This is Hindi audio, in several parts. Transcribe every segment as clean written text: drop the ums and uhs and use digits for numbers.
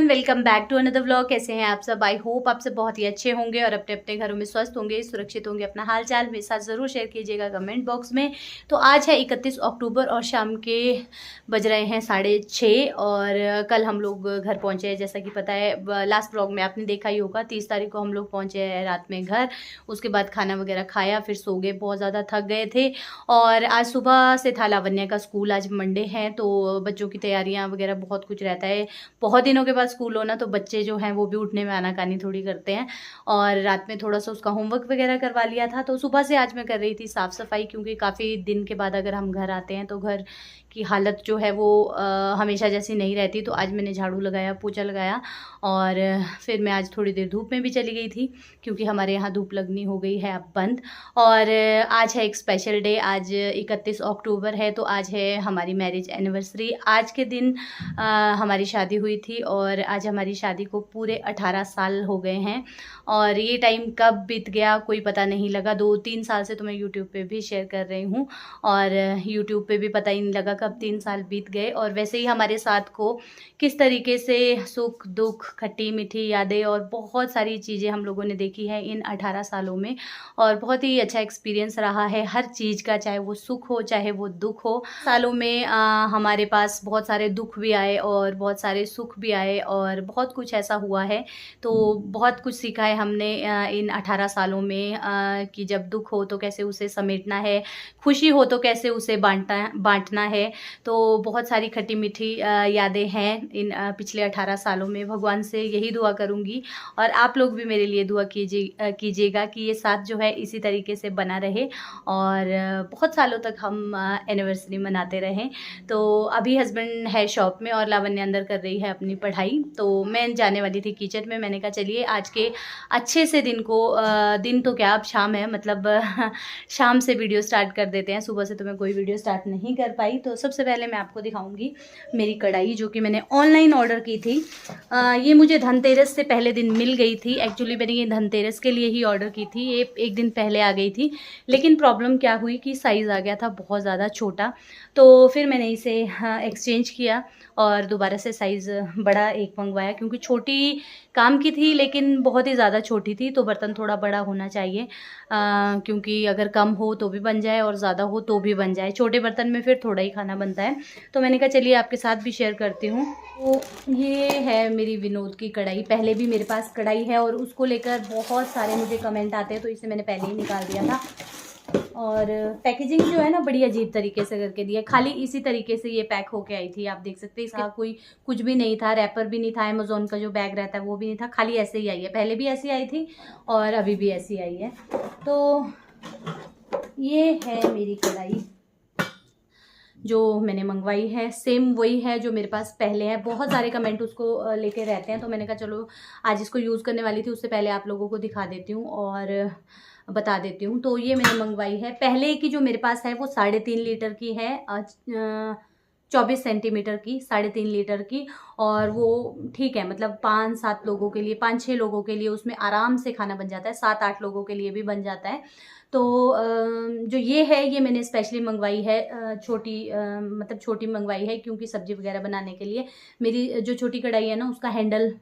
Welcome back to another vlog. कैसे हैं आप सब? आई होप आप सब बहुत ही अच्छे होंगे और अपने अपने घरों में स्वस्थ होंगे, सुरक्षित होंगे। अपना हाल चाल मेरे साथ ज़रूर शेयर कीजिएगा कमेंट बॉक्स में। तो आज है 31 अक्टूबर और शाम के बज रहे हैं 6:30 और कल हम लोग घर पहुंचे हैं। जैसा कि पता है लास्ट व्लॉग में आपने देखा ही होगा, 30 तारीख को हम लोग पहुंचे हैं रात में घर। उसके बाद खाना वगैरह खाया, फिर सो गए, बहुत ज़्यादा थक गए थे। और आज सुबह से था लावण्या का स्कूल, आज मंडे है तो बच्चों की तैयारियाँ वगैरह बहुत कुछ रहता है। बहुत दिनों के बाद स्कूल हो ना, तो बच्चे जो हैं वो भी उठने में आनाकानी थोड़ी करते हैं। और रात में थोड़ा सा उसका होमवर्क वगैरह करवा लिया था। तो सुबह से आज मैं कर रही थी साफ़ सफाई, क्योंकि काफ़ी दिन के बाद अगर हम घर आते हैं तो घर की हालत जो है वो हमेशा जैसी नहीं रहती। तो आज मैंने झाड़ू लगाया, पोछा लगाया और फिर मैं आज थोड़ी देर धूप में भी चली गई थी, क्योंकि हमारे यहाँ धूप लगनी हो गई है अब बंद। और आज है एक स्पेशल डे, आज 31 अक्टूबर है, तो आज है हमारी मैरिज एनिवर्सरी। आज के दिन हमारी शादी हुई थी और आज हमारी शादी को पूरे 18 साल हो गए हैं। और ये टाइम कब बीत गया कोई पता नहीं लगा। 2-3 साल से तो मैं यूट्यूब पे भी शेयर कर रही हूँ और यूट्यूब पे भी पता ही नहीं लगा कब 3 साल बीत गए। और वैसे ही हमारे साथ को किस तरीके से सुख दुख, खट्टी मीठी यादें और बहुत सारी चीज़ें हम लोगों ने देखी है इन 18 सालों में। और बहुत ही अच्छा एक्सपीरियंस रहा है हर चीज़ का, चाहे वो सुख हो चाहे वो दुख हो। सालों में हमारे पास बहुत सारे दुख भी आए और बहुत सारे सुख भी आए और बहुत कुछ ऐसा हुआ है। तो बहुत कुछ सीखा है हमने इन 18 सालों में कि जब दुख हो तो कैसे उसे समेटना है, खुशी हो तो कैसे उसे बांटना है। तो बहुत सारी खट्टी मीठी यादें हैं इन पिछले 18 सालों में। भगवान से यही दुआ करूँगी और आप लोग भी मेरे लिए दुआ कीजिएगा कि ये साथ जो है इसी तरीके से बना रहे और बहुत सालों तक हम एनिवर्सरी मनाते रहें। तो अभी हस्बैंड है शॉप में और लावण्या अंदर कर रही है अपनी पढ़ाई। तो मैं जाने वाली थी किचन में। मैंने कहा चलिए आज के अच्छे से दिन को, दिन तो क्या अब शाम है, मतलब शाम से वीडियो स्टार्ट कर देते हैं। सुबह से तो मैं कोई वीडियो स्टार्ट नहीं कर पाई। तो सबसे पहले मैं आपको दिखाऊंगी मेरी कढ़ाई, जो कि मैंने ऑनलाइन ऑर्डर की थी। ये मुझे धनतेरस से पहले दिन मिल गई थी। एक्चुअली मैंने ये धनतेरस के लिए ही ऑर्डर की थी, ये एक दिन पहले आ गई थी। लेकिन प्रॉब्लम क्या हुई कि साइज़ आ गया था बहुत ज़्यादा छोटा। तो फिर मैंने इसे एक्सचेंज किया और दोबारा से साइज़ बड़ा एक मंगवाया, क्योंकि छोटी काम की थी लेकिन बहुत ही ज़्यादा छोटी थी। तो बर्तन थोड़ा बड़ा होना चाहिए, क्योंकि अगर कम हो तो भी बन जाए और ज़्यादा हो तो भी बन जाए। छोटे बर्तन में फिर थोड़ा ही खाना बनता है। तो मैंने कहा चलिए आपके साथ भी शेयर करती हूँ। तो ये है मेरी विनोद की कढ़ाई। पहले भी मेरे पास कढ़ाई है और उसको लेकर बहुत सारे मुझे कमेंट आते हैं, तो इसे मैंने पहले ही निकाल दिया था। और पैकेजिंग जो है ना बड़ी अजीब तरीके से करके दिया, खाली इसी तरीके से ये पैक होके आई थी। आप देख सकते हैं इसका कोई कुछ भी नहीं था, रैपर भी नहीं था, अमेज़ॉन का जो बैग रहता है वो भी नहीं था, खाली ऐसे ही आई है। पहले भी ऐसी आई थी और अभी भी ऐसी आई है। तो ये है मेरी कढ़ाई जो मैंने मंगवाई है, सेम वही है जो मेरे पास पहले है। बहुत सारे कमेंट उसको लेके रहते हैं, तो मैंने कहा चलो आज इसको यूज़ करने वाली थी, उससे पहले आप लोगों को दिखा देती हूँ और बता देती हूँ। तो ये मैंने मंगवाई है। पहले की जो मेरे पास है वो 3.5 लीटर की है, 24 सेंटीमीटर की, 3.5 लीटर की। और वो ठीक है, मतलब 5-7 लोगों के लिए, 5-6 लोगों के लिए उसमें आराम से खाना बन जाता है। 7-8 लोगों के लिए भी बन जाता है। तो जो ये है ये मैंने स्पेशली मंगवाई है, छोटी, मतलब छोटी मंगवाई है, क्योंकि सब्जी वगैरह बनाने के लिए मेरी जो छोटी कढ़ाई है ना उसका हैंडल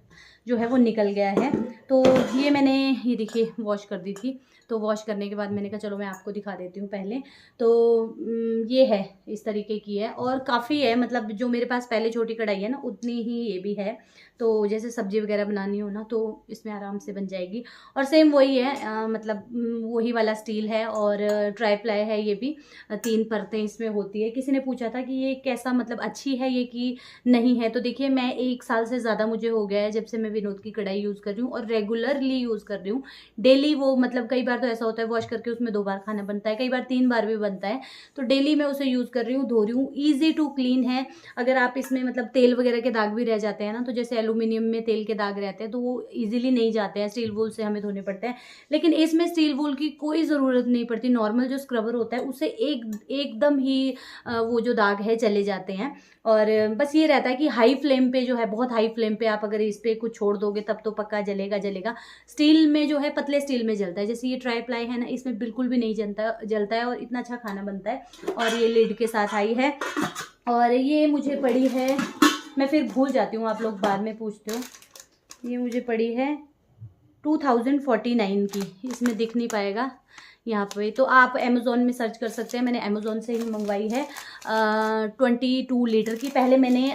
जो है वो निकल गया है। तो ये मैंने, ये देखिए वॉश कर दी थी। तो वॉश करने के बाद मैंने कहा चलो मैं आपको दिखा देती हूँ पहले। तो ये है, इस तरीके की है और काफ़ी है, मतलब जो मेरे पास पहले छोटी कढ़ाई है ना उतनी ही ये भी है। तो जैसे सब्जी वगैरह बनानी हो ना तो इसमें आराम से बन जाएगी। और सेम वही है, मतलब वही वाला स्टील है और ट्राई प्लाई है ये भी। 3 परतें इसमें होती है। किसी ने पूछा था कि ये कैसा, मतलब अच्छी है ये कि नहीं है। तो देखिए मैं 1 साल से ज़्यादा मुझे हो गया है जब से मैं विनोद की कढ़ाई यूज़ कर रही हूँ और रेगुलरली यूज़ कर रही हूँ। डेली वो, मतलब कई बार तो ऐसा होता है वॉश करके उसमें 2 बार खाना बनता है, कई बार 3 बार भी बनता है। तो डेली मैं उसे यूज़ कर रही हूँ, धो रही हूँ। ईजी टू क्लीन है। अगर आप इसमें मतलब तेल वगैरह के दाग भी रह जाते हैं ना, तो जैसे एल्यूमिनियम में तेल के दाग रहते हैं तो वो ईजिली नहीं जाते हैं, स्टील वूल से हमें धोने पड़ते हैं। लेकिन इसमें स्टील वूल की कोई ज़रूरत नहीं पड़ती। नॉर्मल जो स्क्रबर होता है उससे एकदम ही वो जो दाग है चले जाते हैं। और बस ये रहता है कि हाई फ्लेम पे जो है, बहुत हाई फ्लेम पे आप अगर इस पे पे कुछ छोड़ दोगे तब तो पक्का जलेगा। स्टील में जो है, पतले स्टील में जलता है। जैसे ये ट्राई प्लाई है ना, इसमें बिल्कुल भी नहीं जलता है और इतना अच्छा खाना बनता है। और ये लिड के साथ आई है। और ये मुझे पड़ी है, मैं फिर भूल जाती हूँ, आप लोग बाद में पूछते हो। ये मुझे पड़ी है 2049 की, इसमें दिख नहीं पाएगा यहाँ पे, तो आप अमेज़ोन में सर्च कर सकते हैं। मैंने अमेज़ोन से ही मंगवाई है 22 लीटर की। पहले मैंने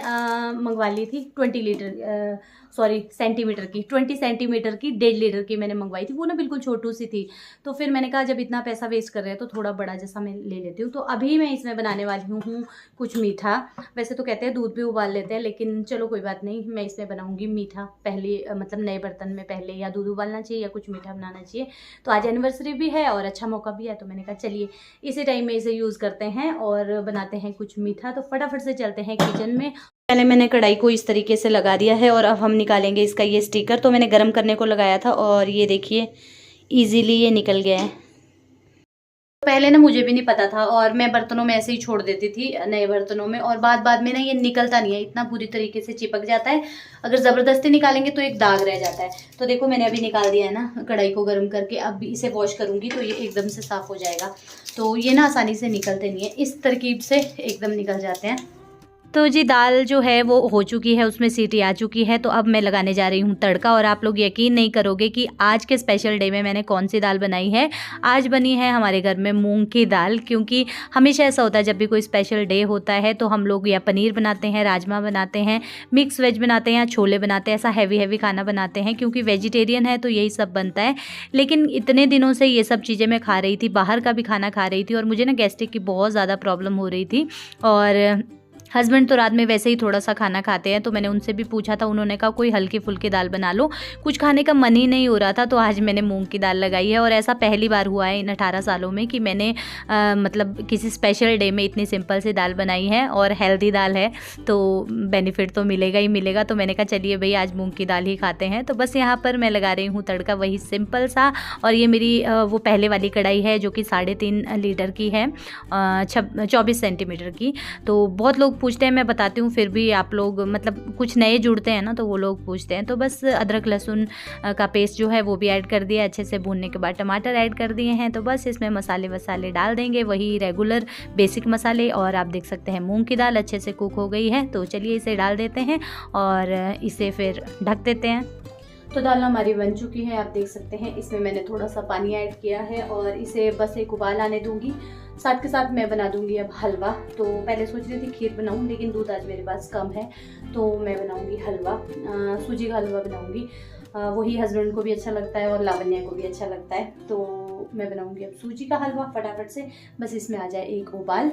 मंगवा ली थी 20 सेंटीमीटर की, 20 सेंटीमीटर की 1.5 लीटर की मैंने मंगवाई थी। वो ना बिल्कुल छोटू सी थी, तो फिर मैंने कहा जब इतना पैसा वेस्ट कर रहे हैं तो थोड़ा बड़ा जैसा मैं ले लेती हूँ। तो अभी मैं इसमें बनाने वाली हूँ कुछ मीठा। वैसे तो कहते हैं दूध भी उबाल लेते हैं, लेकिन चलो कोई बात नहीं, मैं इसमें बनाऊँगी मीठा। पहले मतलब नए बर्तन में पहले या दूध उबालना चाहिए या कुछ मीठा बनाना चाहिए। तो आज एनिवर्सरी भी है और अच्छा मौका भी है, तो मैंने कहा चलिए इसी टाइम में इसे यूज़ करते हैं और बनाते हैं कुछ मीठा। तो फटाफट से चलते हैं किचन में। पहले मैंने कढ़ाई को इस तरीके से लगा दिया है और अब हम निकालेंगे इसका ये स्टिकर। तो मैंने गर्म करने को लगाया था और ये देखिए इजीली ये निकल गया है। पहले ना मुझे भी नहीं पता था और मैं बर्तनों में ऐसे ही छोड़ देती थी, नए बर्तनों में, और बाद में ना ये निकलता नहीं है, इतना पूरी तरीके से चिपक जाता है। अगर ज़बरदस्ती निकालेंगे तो एक दाग रह जाता है। तो देखो मैंने अभी निकाल दिया है ना कढ़ाई को गर्म करके। अब इसे वॉश करूँगी तो ये एकदम से साफ़ हो जाएगा। तो ये ना आसानी से निकलते नहीं है, इस तरकीब से एकदम निकल जाते हैं। तो जी दाल जो है वो हो चुकी है, उसमें सीटी आ चुकी है। तो अब मैं लगाने जा रही हूँ तड़का। और आप लोग यकीन नहीं करोगे कि आज के स्पेशल डे में मैंने कौन सी दाल बनाई है। आज बनी है हमारे घर में मूंग की दाल, क्योंकि हमेशा ऐसा होता है जब भी कोई स्पेशल डे होता है तो हम लोग या पनीर बनाते हैं, राजमा बनाते हैं, मिक्स वेज बनाते हैं या छोले बनाते हैं, ऐसा हैवी खाना बनाते हैं। क्योंकि वेजिटेरियन है तो यही सब बनता है। लेकिन इतने दिनों से ये सब चीज़ें मैं खा रही थी, बाहर का भी खाना खा रही थी, और मुझे ना गैस्ट्रिक की बहुत ज़्यादा प्रॉब्लम हो रही थी। और हस्बैंड तो रात में वैसे ही थोड़ा सा खाना खाते हैं, तो मैंने उनसे भी पूछा था, उन्होंने कहा कोई हल्की फुल्की दाल बना लो। कुछ खाने का मन ही नहीं हो रहा था, तो आज मैंने मूंग की दाल लगाई है। और ऐसा पहली बार हुआ है इन 18 सालों में कि मैंने मतलब किसी स्पेशल डे में इतनी सिंपल सी दाल बनाई है, और हेल्दी दाल है तो बेनिफिट तो मिलेगा ही मिलेगा। तो मैंने कहा चलिए भाई आज मूँग की दाल ही खाते हैं। तो बस यहाँ पर मैं लगा रही हूँ तड़का, वही सिंपल सा। और ये मेरी वो पहले वाली कढ़ाई है जो कि 3.5 लीटर की है, 24 सेंटीमीटर की। तो बहुत लोग पूछते हैं, मैं बताती हूँ, फिर भी आप लोग मतलब कुछ नए जुड़ते हैं ना तो वो लोग पूछते हैं। तो बस अदरक लहसुन का पेस्ट जो है वो भी ऐड कर दिया, अच्छे से भूनने के बाद टमाटर ऐड कर दिए हैं। तो बस इसमें मसाले वसाले डाल देंगे, वही रेगुलर बेसिक मसाले। और आप देख सकते हैं मूंग की दाल अच्छे से कुक हो गई है, तो चलिए इसे डाल देते हैं और इसे फिर ढक देते हैं। तो दाल हमारी बन चुकी है, आप देख सकते हैं। इसमें मैंने थोड़ा सा पानी ऐड किया है और इसे बस एक उबाल आने दूंगी। साथ के साथ मैं बना दूंगी अब हलवा। तो पहले सोच रही थी खीर बनाऊं, लेकिन दूध आज मेरे पास कम है, तो मैं बनाऊंगी हलवा, सूजी का हलवा बनाऊंगी। वही हस्बैंड को भी अच्छा लगता है और लावण्या को भी अच्छा लगता है। तो मैं बनाऊंगी अब सूजी का हलवा फटाफट से, बस इसमें आ जाए एक उबाल।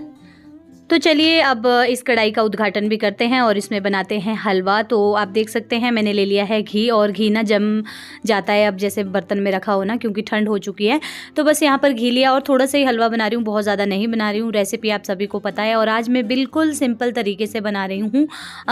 तो चलिए अब इस कढ़ाई का उद्घाटन भी करते हैं और इसमें बनाते हैं हलवा। तो आप देख सकते हैं मैंने ले लिया है घी, और घी ना जम जाता है अब जैसे बर्तन में रखा हो ना, क्योंकि ठंड हो चुकी है। तो बस यहाँ पर घी लिया और थोड़ा सा ही हलवा बना रही हूँ, बहुत ज़्यादा नहीं बना रही हूँ। रेसिपी आप सभी को पता है और आज मैं बिल्कुल सिंपल तरीके से बना रही हूँ।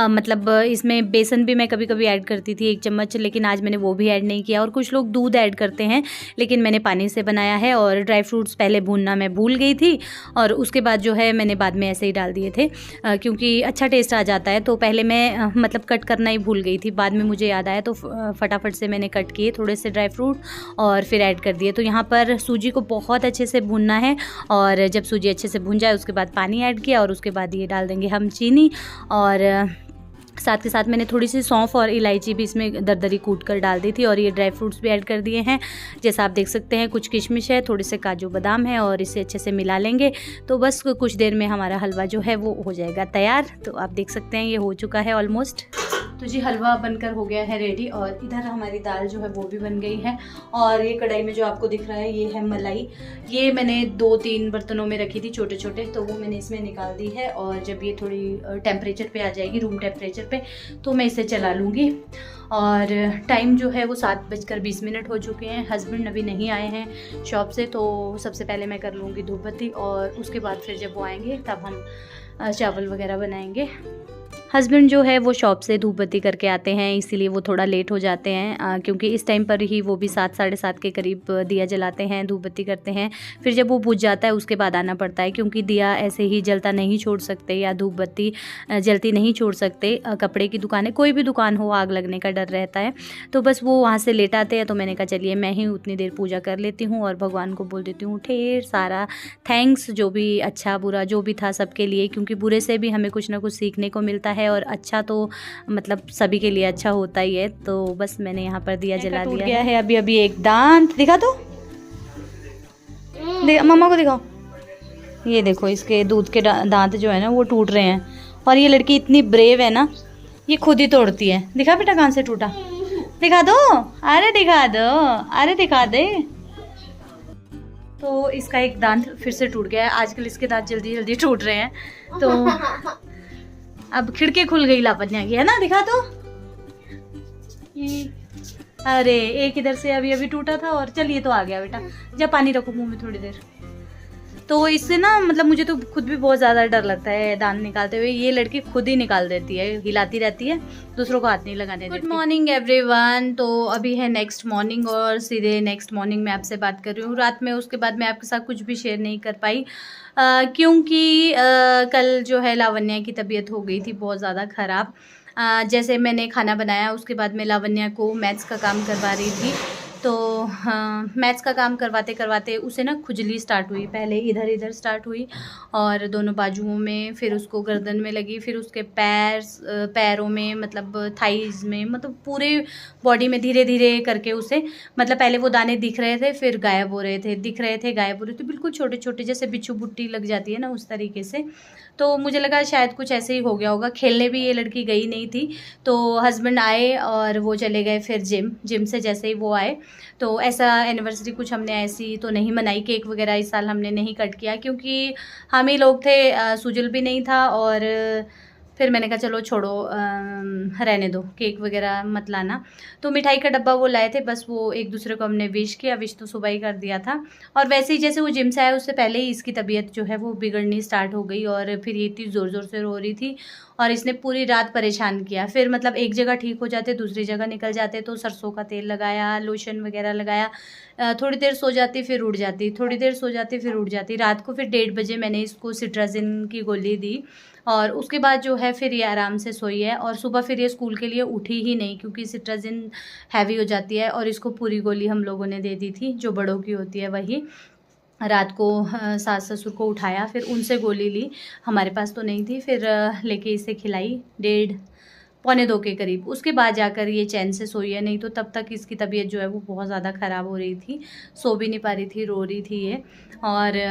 मतलब इसमें बेसन भी मैं कभी कभी ऐड करती थी 1 चम्मच, लेकिन आज मैंने वो भी ऐड नहीं किया। और कुछ लोग दूध ऐड करते हैं, लेकिन मैंने पानी से बनाया है। और ड्राई फ्रूट्स पहले भूनना मैं भूल गई थी, और उसके बाद जो है मैंने बाद में ऐसे ही डाल दिए थे, क्योंकि अच्छा टेस्ट आ जाता है। तो पहले मैं मतलब कट करना ही भूल गई थी, बाद में मुझे याद आया तो फटाफट से मैंने कट किए थोड़े से ड्राई फ्रूट और फिर ऐड कर दिए। तो यहाँ पर सूजी को बहुत अच्छे से भूनना है, और जब सूजी अच्छे से भून जाए उसके बाद पानी ऐड किया, और उसके बाद ये डाल देंगे हम चीनी। और साथ के साथ मैंने थोड़ी सी सौंफ और इलायची भी इसमें दरदरी कूट कर डाल दी थी, और ये ड्राई फ्रूट्स भी ऐड कर दिए हैं। जैसा आप देख सकते हैं कुछ किशमिश है, थोड़े से काजू बादाम है, और इसे अच्छे से मिला लेंगे। तो बस कुछ देर में हमारा हलवा जो है वो हो जाएगा तैयार। तो आप देख सकते हैं ये हो चुका है ऑलमोस्ट। तो जी हलवा बनकर हो गया है रेडी, और इधर हमारी दाल जो है वो भी बन गई है। और ये कढ़ाई में जो आपको दिख रहा है ये है मलाई। ये मैंने 2-3 बर्तनों में रखी थी छोटे छोटे, तो वो मैंने इसमें निकाल दी है। और जब ये थोड़ी टेम्परेचर पे आ जाएगी, रूम टेम्परेचर पे, तो मैं इसे चला लूँगी। और टाइम जो है वो 7:20 हो चुके हैं। हस्बैंड अभी नहीं आए हैं शॉप से, तो सबसे पहले मैं कर लूँगी धूप बत्ती, और उसके बाद फिर जब वो आएंगे तब हम चावल वगैरह बनाएंगे। हस्बैंड जो है वो शॉप से धूप बत्ती करके आते हैं, इसीलिए वो थोड़ा लेट हो जाते हैं, क्योंकि इस टाइम पर ही वो भी 7 साढ़े 7 के करीब दिया जलाते हैं, धूप बत्ती करते हैं। फिर जब वो बुझ जाता है उसके बाद आना पड़ता है, क्योंकि दिया ऐसे ही जलता नहीं छोड़ सकते या धूप बत्ती जलती नहीं छोड़ सकते। कपड़े की दुकान, कोई भी दुकान हो, आग लगने का डर रहता है। तो बस वो वहाँ से लेट आते हैं, तो मैंने कहा चलिए मैं ही उतनी देर पूजा कर लेती हूँ और भगवान को बोल देती हूँ ढेर सारा थैंक्स, जो भी अच्छा बुरा जो भी था सबके लिए, क्योंकि बुरे से भी हमें कुछ ना कुछ सीखने को मिलता है और अच्छा तो मतलब सभी के लिए अच्छा होता ही है। तो बस मैंने यहाँ पर दिया जला दिया गया है। अभी अभी एक दांत दिखा दो, मम्मा को दिखाओ। ये देखो इसके दूध के दांत जो है ना वो टूट रहे हैं, और ये लड़की इतनी ब्रेव है ना, ये खुद ही तोड़ती है। दिखा बेटा कहाँ से टूटा, दिखा दो, अरे दिखा दो, अरे दिखा दे। तो इसका एक दांत फिर से टूट गया है। आजकल इसके दांत जल्दी जल्दी टूट रहे हैं, तो अब खिड़की खुल गई लावण्या की, है ना, दिखा दो। अरे एक इधर से अभी अभी टूटा था, और चलिए तो आ गया बेटा, जब पानी रखो मुंह में थोड़ी देर। तो इससे ना मतलब मुझे तो खुद भी बहुत ज़्यादा डर लगता है दांत निकालते हुए। ये लड़की खुद ही निकाल देती है, हिलाती रहती है, दूसरों को हाथ नहीं लगाने देती। Good morning everyone. तो अभी है नेक्स्ट मॉर्निंग, और सीधे नेक्स्ट मॉर्निंग में आपसे बात कर रही हूँ रात में। उसके बाद मैं आपके साथ कुछ भी शेयर नहीं कर पाई, क्योंकि कल जो है लावण्या की तबीयत हो गई थी बहुत ज़्यादा ख़राब। जैसे मैंने खाना बनाया उसके बाद मैं लावण्या को मैथ्स का काम करवा रही थी, तो मैथ्स का काम करवाते करवाते उसे ना खुजली स्टार्ट हुई। पहले इधर इधर स्टार्ट हुई और दोनों बाजुओं में, फिर उसको गर्दन में लगी, फिर उसके पैरों में, मतलब थाइज़ में, मतलब पूरे बॉडी में धीरे धीरे करके उसे, मतलब पहले वो दाने दिख रहे थे, फिर गायब हो रहे थे, दिख रहे थे, गायब हो रहे थे, बिल्कुल छोटे छोटे, जैसे बिच्छू बुट्टी लग जाती है ना उस तरीके से। तो मुझे लगा शायद कुछ ऐसे ही हो गया होगा। खेलने भी ये लड़की गई नहीं थी, तो हस्बैंड आए और वो चले गए फिर जिम से जैसे ही वो आए। तो ऐसा एनिवर्सरी कुछ हमने ऐसी तो नहीं मनाई, केक वगैरह इस साल हमने नहीं कट किया, क्योंकि हम ही लोग थे, सुजल भी नहीं था, और फिर मैंने कहा चलो छोड़ो, रहने दो, केक वगैरह मत लाना। तो मिठाई का डब्बा वो लाए थे, बस वो एक दूसरे को हमने विश किया, विश तो सुबह ही कर दिया था। और वैसे ही जैसे वो जिम से आया उससे पहले ही इसकी तबीयत जो है वो बिगड़नी स्टार्ट हो गई, और फिर ये इतनी ज़ोर ज़ोर से रो रही थी, और इसने पूरी रात परेशान किया। फिर मतलब एक जगह ठीक हो जाते, दूसरी जगह निकल जाते, तो सरसों का तेल लगाया, लोशन वगैरह लगाया, थोड़ी देर सो जाती, फिर उठ जाती, थोड़ी देर सो जाती, फिर उठ जाती। रात को फिर 1:30 बजे मैंने इसको सिट्राजिन की गोली दी, और उसके बाद जो है फिर ये आराम से सोई है। और सुबह फिर ये स्कूल के लिए उठी ही नहीं, क्योंकि सिट्राजिन हैवी हो जाती है, और इसको पूरी गोली हम लोगों ने दे दी थी, जो बड़ों की होती है वही। रात को सास ससुर को उठाया, फिर उनसे गोली ली, हमारे पास तो नहीं थी, फिर लेके इसे खिलाई 1:30 पौने 2 के करीब। उसके बाद जाकर ये चैन से सोई है, नहीं तो तब तक इसकी तबीयत जो है वो बहुत ज़्यादा ख़राब हो रही थी, सो भी नहीं पा रही थी, रो रही थी ये। और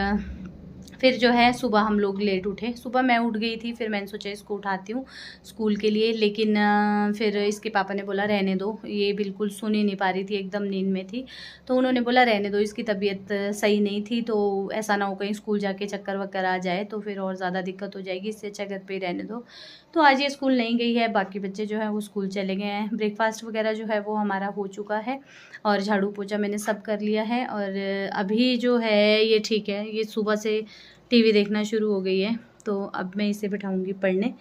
फिर जो है सुबह हम लोग लेट उठे, सुबह मैं उठ गई थी, फिर मैंने सोचा इसको उठाती हूँ स्कूल के लिए, लेकिन फिर इसके पापा ने बोला रहने दो, ये बिल्कुल सुन ही नहीं पा रही थी, एकदम नींद में थी। तो उन्होंने बोला रहने दो, इसकी तबीयत सही नहीं थी, तो ऐसा ना हो कहीं स्कूल जाके चक्कर वक्कर आ जाए तो फिर और ज़्यादा दिक्कत हो जाएगी, इससे अच्छा घर पे ही रहने दो। तो आज ये स्कूल नहीं गई है, बाकी बच्चे जो है वो स्कूल चले गए हैं। ब्रेकफास्ट वगैरह जो है वो हमारा हो चुका है, और झाड़ू पोछा मैंने सब कर लिया है। और अभी जो है ये ठीक है, ये सुबह से टीवी देखना शुरू हो गई है, तो अब मैं इसे बिठाऊंगी पढ़ने।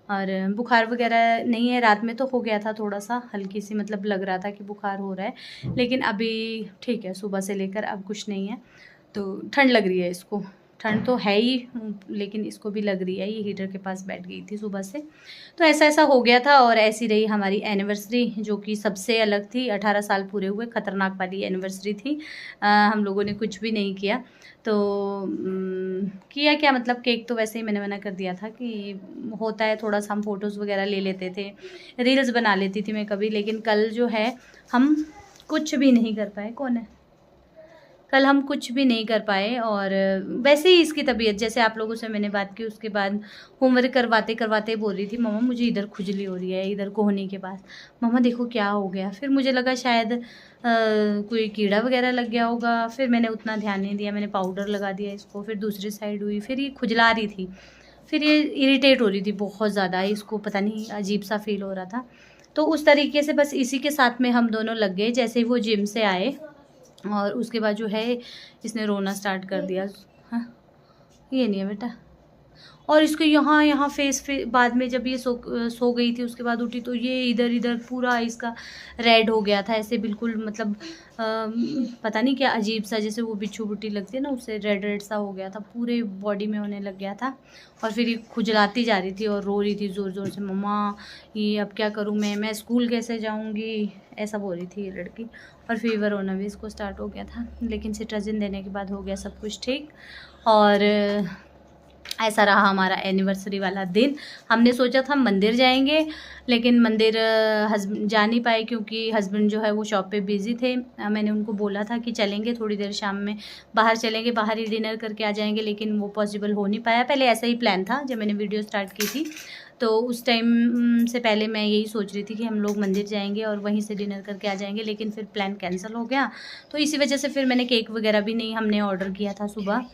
और बुखार वगैरह नहीं है, रात में तो हो गया था थोड़ा सा हल्की सी, मतलब लग रहा था कि बुखार हो रहा है, लेकिन अभी ठीक है, सुबह से लेकर अब कुछ नहीं है। तो ठंड लग रही है इसको, ठंड तो है ही, लेकिन इसको भी लग रही है, ये हीटर के पास बैठ गई थी सुबह से। तो ऐसा ऐसा हो गया था, और ऐसी रही हमारी एनिवर्सरी, जो कि सबसे अलग थी। 18 साल पूरे हुए, ख़तरनाक वाली एनिवर्सरी थी। हम लोगों ने कुछ भी नहीं किया, तो किया क्या, मतलब केक तो वैसे ही मैंने मना कर दिया था कि होता है थोड़ा सा, हम फ़ोटोज़ वगैरह ले लेते थे, रील्स बना लेती थी मैं कभी, लेकिन कल जो है हम कुछ भी नहीं कर पाए। कौन है? कल हम कुछ भी नहीं कर पाए। और वैसे ही इसकी तबीयत, जैसे आप लोगों से मैंने बात की, उसके बाद होमवर्क करवाते करवाते बोल रही थी मम्मा मुझे इधर खुजली हो रही है, इधर कोहनी के पास, मम्मा देखो क्या हो गया। फिर मुझे लगा शायद कोई कीड़ा वगैरह लग गया होगा, फिर मैंने उतना ध्यान नहीं दिया, मैंने पाउडर लगा दिया इसको। फिर दूसरी साइड हुई, फिर ये खुजला रही थी, फिर ये इरिटेट हो रही थी बहुत ज़्यादा, इसको पता नहीं अजीब सा फील हो रहा था। तो उस तरीके से बस इसी के साथ में हम दोनों लग गए। जैसे ही वो जिम से आए, और उसके बाद जो है इसने रोना स्टार्ट कर दिया। हाँ, ये नहीं है बेटा, और इसको यहाँ यहाँ फेस बाद में जब ये सो गई थी, उसके बाद उठी तो ये इधर इधर पूरा इसका रेड हो गया था ऐसे, बिल्कुल मतलब पता नहीं क्या अजीब सा, जैसे वो बिच्छू बुट्टी लगती है ना, उससे रेड रेड सा हो गया था, पूरे बॉडी में होने लग गया था। और फिर ये खुजलाती जा रही थी और रो रही थी ज़ोर ज़ोर से, मम्मा ये अब क्या करूँ मैं स्कूल कैसे जाऊँगी, ऐसा बोल रही थी ये लड़की। और फीवर होना भी इसको स्टार्ट हो गया था, लेकिन सिट्राजिन देने के बाद हो गया सब कुछ ठीक। और ऐसा रहा हमारा एनिवर्सरी वाला दिन। हमने सोचा था मंदिर जाएंगे, लेकिन मंदिर जा नहीं पाए क्योंकि हस्बैंड जो है वो शॉप पे बिज़ी थे। मैंने उनको बोला था कि चलेंगे थोड़ी देर शाम में, बाहर चलेंगे, बाहर ही डिनर करके आ जाएंगे, लेकिन वो पॉसिबल हो नहीं पाया। पहले ऐसा ही प्लान था जब मैंने वीडियो स्टार्ट की थी, तो उस टाइम से पहले मैं यही सोच रही थी कि हम लोग मंदिर जाएंगे और वहीं से डिनर करके आ जाएंगे, लेकिन फिर प्लान कैंसिल हो गया। तो इसी वजह से फिर मैंने केक वगैरह भी नहीं हमने ऑर्डर किया था सुबह,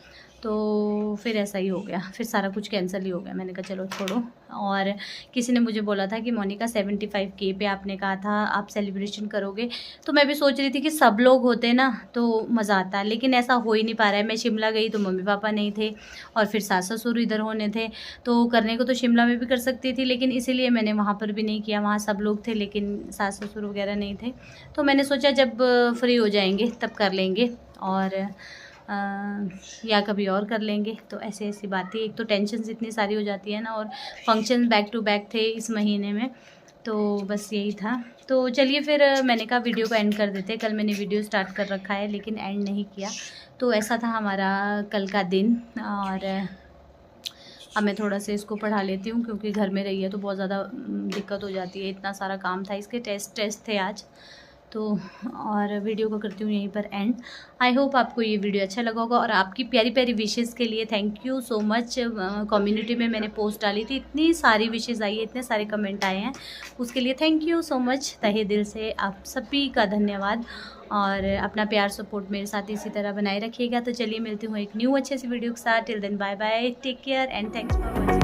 तो फिर ऐसा ही हो गया, फिर सारा कुछ कैंसिल ही हो गया। मैंने कहा चलो छोड़ो। और किसी ने मुझे बोला था कि मोनिका 75K पे आपने कहा था आप सेलिब्रेशन करोगे, तो मैं भी सोच रही थी कि सब लोग होते ना तो मज़ा आता, लेकिन ऐसा हो ही नहीं पा रहा है। मैं शिमला गई तो मम्मी पापा नहीं थे और फिर सास ससुर इधर होने थे, तो करने को तो शिमला में भी कर सकती थी, लेकिन इसीलिए मैंने वहाँ पर भी नहीं किया। वहाँ सब लोग थे लेकिन सास ससुर वगैरह नहीं थे, तो मैंने सोचा जब फ्री हो जाएंगे तब कर लेंगे, और या कभी और कर लेंगे। तो ऐसी ऐसी बातें, एक तो टेंशन इतनी सारी हो जाती है ना, और फंक्शन बैक टू बैक थे इस महीने में, तो बस यही था। तो चलिए फिर मैंने कहा वीडियो को एंड कर देते। कल मैंने वीडियो स्टार्ट कर रखा है लेकिन एंड नहीं किया, तो ऐसा था हमारा कल का दिन। और अब मैं थोड़ा सा इसको पढ़ा लेती हूँ क्योंकि घर में रही है तो बहुत ज़्यादा दिक्कत हो जाती है, इतना सारा काम था, इसके टेस्ट थे आज तो। और वीडियो को करती हूँ यहीं पर एंड। आई होप आपको ये वीडियो अच्छा लगा होगा, और आपकी प्यारी प्यारी विशेज़ के लिए thank you so much. Community में मैंने पोस्ट डाली थी, इतनी सारी विशेज़ आई है, इतने सारे कमेंट आए हैं, उसके लिए थैंक यू सो मच, तहे दिल से आप सभी का धन्यवाद। और अपना प्यार सपोर्ट मेरे साथ इसी तरह बनाए रखिएगा। तो चलिए मिलती हूँ एक न्यू अच्छे सी वीडियो के साथ। Till then bye bye, take care and thanks for watching.